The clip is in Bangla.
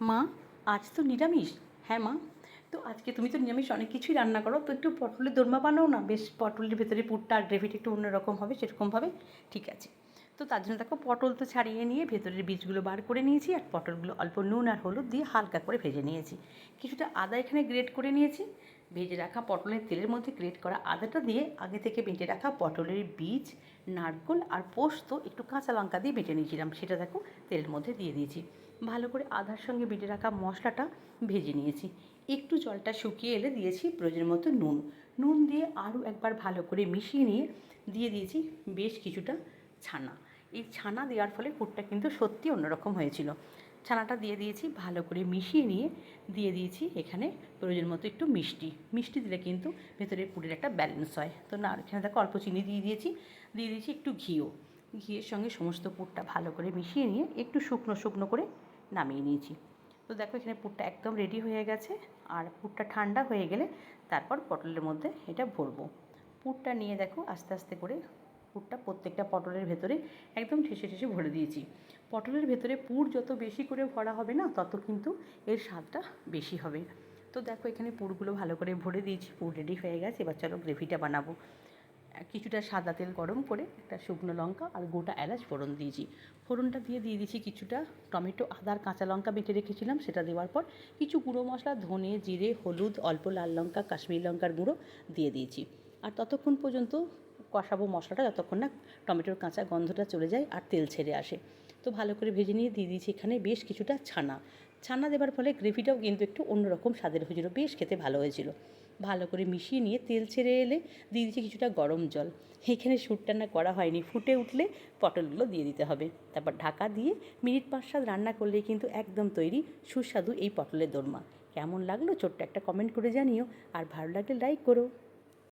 মা, আজ তো নিরামিষ। হ্যাঁ মা, তো আজকে তুমি তো নিরামিষ অনেক কিছুই রান্না করো, তো একটু পটলের দোরমা বানাও না, বেশ পটলের ভেতরে পুরটা আর গ্রেভিটা একটু অন্যরকম হবে, সেরকমভাবে। ঠিক আছে। তো তার জন্য দেখো, পটল তো ছাড়িয়ে নিয়ে ভেতরের বীজগুলো বার করে নিয়েছি, আর পটলগুলো অল্প নুন আর হলুদ দিয়ে হালকা করে ভেজে নিয়েছি। কিছুটা আদা এখানে গ্রেট করে নিয়েছি। ভেজে রাখা পটলের তেলের মধ্যে গ্রেট করা আদাটা দিয়ে আগে থেকে বেটে রাখা পটলের বীজ, নারকেল আর পোস্ত একটু কাঁচা লঙ্কা দিয়ে বেটে নিয়েছিলাম, সেটা দেখো তেলের মধ্যে দিয়ে দিয়েছি। ভালো করে আদার সঙ্গে বেটে রাখা মশলাটা ভেজে নিয়েছি। একটু জলটা শুকিয়ে এলে দিয়েছি প্রয়োজন মতো নুন। নুন দিয়ে আরও একবার ভালো করে মিশিয়ে নিয়ে দিয়ে দিয়েছি বেশ কিছুটা ছানা। এই ছানা দেওয়ার ফলে পুরটা কিন্তু সত্যি অন্যরকম হয়েছিল। ছানাটা দিয়ে দিয়েছি, ভালো করে মিশিয়ে নিয়ে দিয়ে দিয়েছি এখানে প্রয়োজন মতো একটু মিষ্টি। মিষ্টি দিলে কিন্তু ভেতরে পুরের একটা ব্যালেন্স হয়। তো না, এখানে দেখো অল্প চিনি দিয়ে দিয়েছি একটু ঘিও। ঘিয়ের সঙ্গে সমস্ত পুরটা ভালো করে মিশিয়ে নিয়ে একটু শুকনো শুকনো করে নামিয়ে নিয়েছি। তো দেখো এখানে পুরটা একদম রেডি হয়ে গেছে। আর পুরটা ঠান্ডা হয়ে গেলে তারপর পটলের মধ্যে এটা ভরবো। পুরটা নিয়ে দেখো আস্তে আস্তে করে পুরটা প্রত্যেকটা পটলের ভেতরে একদম ঠেসে ঠেসে ভরে দিয়েছি। পটলের ভেতরে পুর যত বেশি করে ভরা হবে না, তত কিন্তু এর স্বাদটা বেশি হবে। তো দেখো এখানে পুরগুলো ভালো করে ভরে দিয়েছি, পুর রেডি হয়ে গেছে। এবার চলো গ্রেভিটা বানাবো। কিছুটা সাদা তেল গরম করে একটা শুকনো লঙ্কা আর গোটা এলাচ ফোড়ন দিয়েছি। ফোড়নটা দিয়ে দিয়েছি কিছুটা টমেটো, আদা আর কাঁচা লঙ্কা বেটে রেখেছিলাম, সেটা দেওয়ার পর কিছু গুঁড়ো মশলা, ধনে, জিরে, হলুদ, অল্প লাল লঙ্কা, কাশ্মীরি লঙ্কার গুঁড়ো দিয়ে দিয়েছি। আর ততক্ষণ পর্যন্ত কষাবো মশলাটা, যতক্ষণ না টমেটোর কাঁচা গন্ধটা চলে যায় আর তেল ছেড়ে আসে। তো ভালো করে ভেজে নিয়ে দিয়ে দিয়েছি এখানে বেশ কিছুটা ছানা। ছানা দেওয়ার ফলে গ্রেভিটাও কিন্তু একটু অন্যরকম স্বাদের হয়েছিল, বেশ খেতে ভালো হয়েছিল। ভালো করে মিশিয়ে নিয়ে তেল ছেড়ে এলে দিয়ে দিচ্ছি কিছুটা গরম জল। এখানে সুর টান্না করা হয়নি, ফুটে উঠলে পটলগুলো দিয়ে দিতে হবে। তারপর ঢাকা দিয়ে মিনিট 5-7 রান্না করলেই কিন্তু একদম তৈরি সুস্বাদু এই পটলের দোরমা। কেমন লাগলো ছোট্ট একটা কমেন্ট করে জানিও, আর ভালো লাগলে লাইক করো।